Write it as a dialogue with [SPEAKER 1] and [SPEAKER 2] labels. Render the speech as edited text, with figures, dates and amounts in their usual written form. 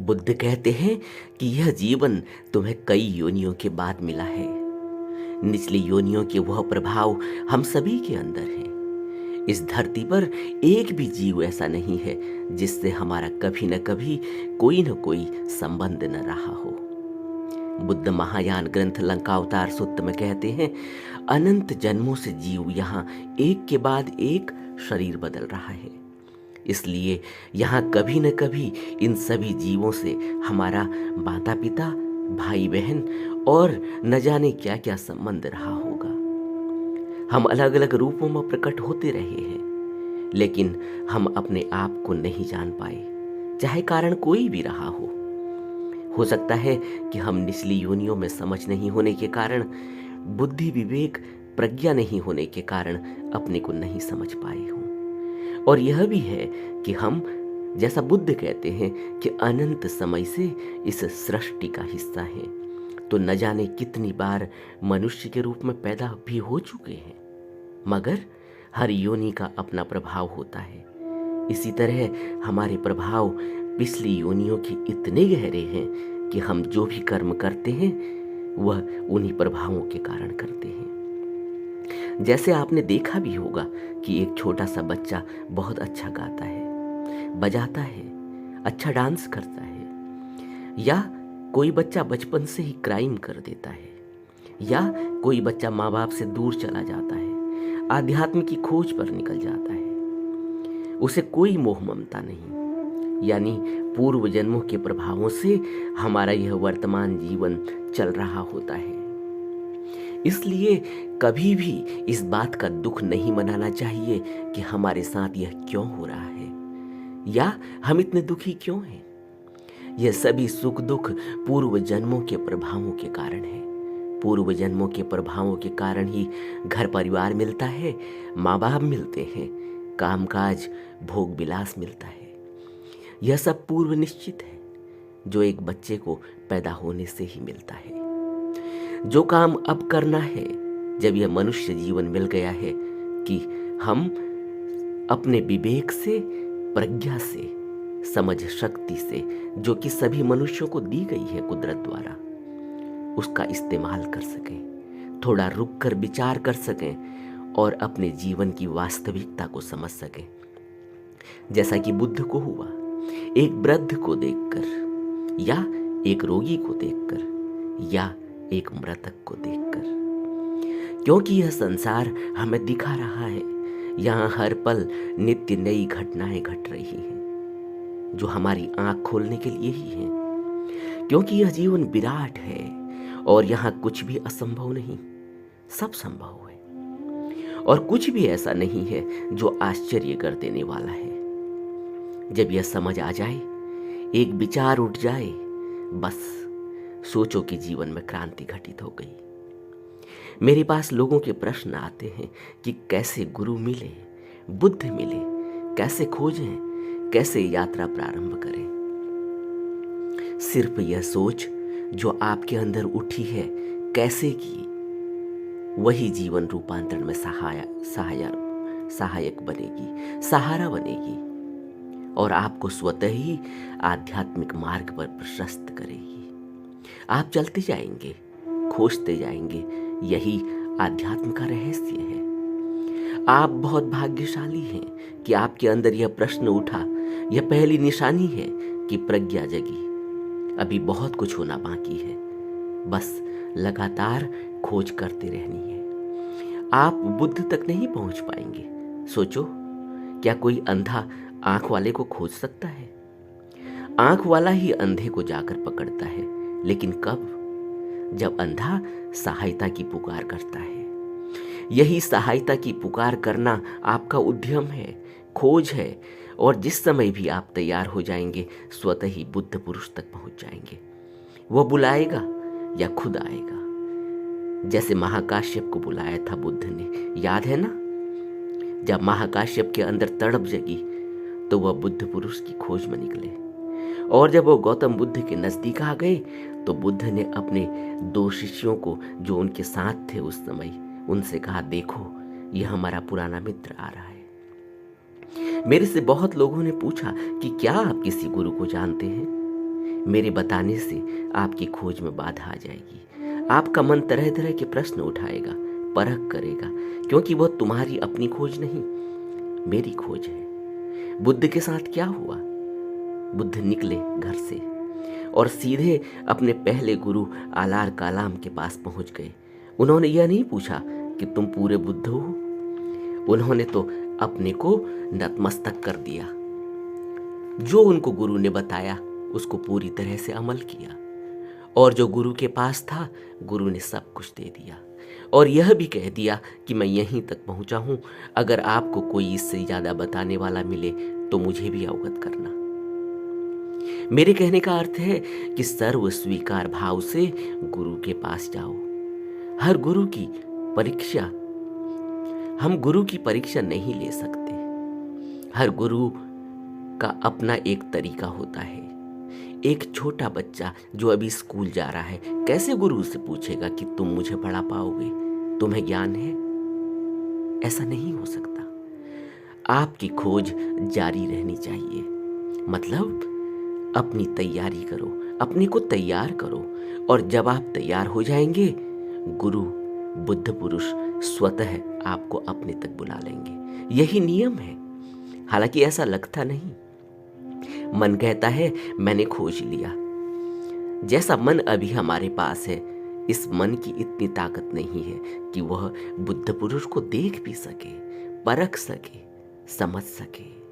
[SPEAKER 1] बुद्ध कहते हैं कि यह जीवन तुम्हें कई योनियों के बाद मिला है। निचली योनियों के वह प्रभाव हम सभी के अंदर है। इस धरती पर एक भी जीव ऐसा नहीं है जिससे हमारा कभी न कभी कोई न कोई संबंध न रहा हो। बुद्ध महायान ग्रंथ लंकावतार सूत्र में कहते हैं, अनंत जन्मों से जीव यहाँ एक के बाद एक शरीर बदल रहा है। इसलिए यहाँ कभी न कभी इन सभी जीवों से हमारा माता पिता, भाई बहन और न जाने क्या क्या संबंध रहा होगा। हम अलग अलग रूपों में प्रकट होते रहे हैं, लेकिन हम अपने आप को नहीं जान पाए, चाहे कारण कोई भी रहा हो सकता है कि हम निचली योनियों में समझ नहीं होने के कारण, बुद्धि विवेक प्रज्ञा नहीं होने के कारण अपने को नहीं समझ पाए हों। और यह भी है कि हम, जैसा बुद्ध कहते हैं कि अनंत समय से इस सृष्टि का हिस्सा हैं, तो न जाने कितनी बार मनुष्य के रूप में पैदा भी हो चुके हैं, मगर हर योनि का अपना प्रभाव होता है। इसी तरह हमारे प्रभाव पिछली योनियों के इतने गहरे हैं कि हम जो भी कर्म करते हैं वह उन्हीं प्रभावों के कारण करते हैं। जैसे आपने देखा भी होगा कि एक छोटा सा बच्चा बहुत अच्छा गाता है, बजाता है, अच्छा डांस करता है, या कोई बच्चा बचपन से ही क्राइम कर देता है, या कोई बच्चा माँ बाप से दूर चला जाता है, आध्यात्म की खोज पर निकल जाता है। उसे कोई मोह ममता नहीं, यानी पूर्व जन्मों के प्रभावों से हमारा यह वर्तमान जीवन चल रहा होता है। इसलिए कभी भी इस बात का दुख नहीं मनाना चाहिए कि हमारे साथ यह क्यों हो रहा है, या हम इतने दुखी क्यों हैं। यह सभी सुख दुख पूर्व जन्मों के प्रभावों के कारण है। पूर्व जन्मों के प्रभावों के कारण ही घर परिवार मिलता है, माँ बाप मिलते हैं, कामकाज भोग विलास मिलता है। यह सब पूर्व निश्चित है, जो एक बच्चे को पैदा होने से ही मिलता है। जो काम अब करना है, जब यह मनुष्य जीवन मिल गया है, कि हम अपने विवेक से, प्रज्ञा से, समझ शक्ति से, जो कि सभी मनुष्यों को दी गई है कुदरत द्वारा, उसका इस्तेमाल कर सकें, थोड़ा रुक कर विचार कर सकें और अपने जीवन की वास्तविकता को समझ सकें। जैसा कि बुद्ध को हुआ, एक वृद्ध को देखकर, या एक रोगी को देखकर, या एक मृतक को देखकर। क्योंकि यह संसार हमें दिखा रहा है, यहाँ हर पल नित्य नई घटनाएं घट रही हैं, जो हमारी आंख खोलने के लिए ही हैं। क्योंकि यह जीवन विराट है और यहाँ कुछ भी असंभव नहीं, सब संभव है। और कुछ भी ऐसा नहीं है जो आश्चर्य कर देने वाला है। जब यह समझ आ जाए, एक विचार उठ जाए, बस सोचो कि जीवन में क्रांति घटित हो गई। मेरे पास लोगों के प्रश्न आते हैं कि कैसे गुरु मिले, बुद्ध मिले, कैसे खोजें, कैसे यात्रा प्रारंभ करें। सिर्फ यह सोच जो आपके अंदर उठी है, कैसे की, वही जीवन रूपांतरण में सहायक बनेगी, सहारा बनेगी और आपको स्वतः ही आध्यात्मिक मार्ग पर प्रशस्त करेगी। आप चलते जाएंगे, खोजते जाएंगे, यही आध्यात्म का रहस्य है। आप बहुत भाग्यशाली हैं कि आपके अंदर यह प्रश्न उठा। यह पहली निशानी है कि प्रज्ञा जगी। अभी बहुत कुछ होना बाकी है, बस लगातार खोज करते रहनी है। आप बुद्ध तक नहीं पहुंच पाएंगे। सोचो, क्या कोई अंधा आंख वाले को खोज सकता है? आंख वाला ही अंधे को जाकर पकड़ता है, लेकिन कब? जब अंधा सहायता की पुकार करता है। यही सहायता की पुकार करना आपका उद्यम है, खोज है। और जिस समय भी आप तैयार हो जाएंगे, स्वतः ही बुद्ध पुरुष तक पहुंच जाएंगे। वह बुलाएगा या खुद आएगा। जैसे महाकाश्यप को बुलाया था बुद्ध ने, याद है ना? जब महाकाश्यप के अंदर तड़प जगी तो वह बुद्ध पुरुष की खोज में निकले। और जब वो गौतम बुद्ध के नजदीक आ गए तो बुद्ध ने अपने 2 शिष्यों को, जो उनके साथ थे उस समय, उनसे कहा, देखो यह हमारा पुराना मित्र आ रहा है। मेरे से बहुत लोगों ने पूछा कि क्या आप किसी गुरु को जानते हैं? मेरे बताने से आपकी खोज में बाधा आ जाएगी। आपका मन तरह तरह के प्रश्न उठाएगा, परख करेगा, क्योंकि वह तुम्हारी अपनी खोज नहीं, मेरी खोज है। बुद्ध के साथ क्या हुआ? बुद्ध निकले घर से और सीधे अपने पहले गुरु आलार कालाम के पास पहुंच गए। उन्होंने यह नहीं पूछा कि तुम पूरे बुद्ध हो, उन्होंने तो अपने को नतमस्तक कर दिया। जो उनको गुरु ने बताया उसको पूरी तरह से अमल किया, और जो गुरु के पास था गुरु ने सब कुछ दे दिया और यह भी कह दिया कि मैं यहीं तक पहुंचा हूं, अगर आपको कोई इससे ज्यादा बताने वाला मिले तो मुझे भी अवगत करना। मेरे कहने का अर्थ है कि सर्व स्वीकार भाव से गुरु के पास जाओ। हर गुरु की परीक्षा, हम गुरु की परीक्षा नहीं ले सकते। हर गुरु का अपना एक तरीका होता है। एक छोटा बच्चा जो अभी स्कूल जा रहा है कैसे गुरु से पूछेगा कि तुम मुझे पढ़ा पाओगे, तुम्हें ज्ञान है? ऐसा नहीं हो सकता। आपकी खोज जारी रहनी चाहिए, मतलब अपनी तैयारी करो, अपने को तैयार करो, और जब आप तैयार हो जाएंगे गुरु बुद्ध पुरुष स्वतः आपको अपने तक बुला लेंगे। यही नियम है। हालांकि ऐसा लगता नहीं, मन कहता है मैंने खोज लिया। जैसा मन अभी हमारे पास है, इस मन की इतनी ताकत नहीं है कि वह बुद्ध पुरुष को देख भी सके, परख सके, समझ सके।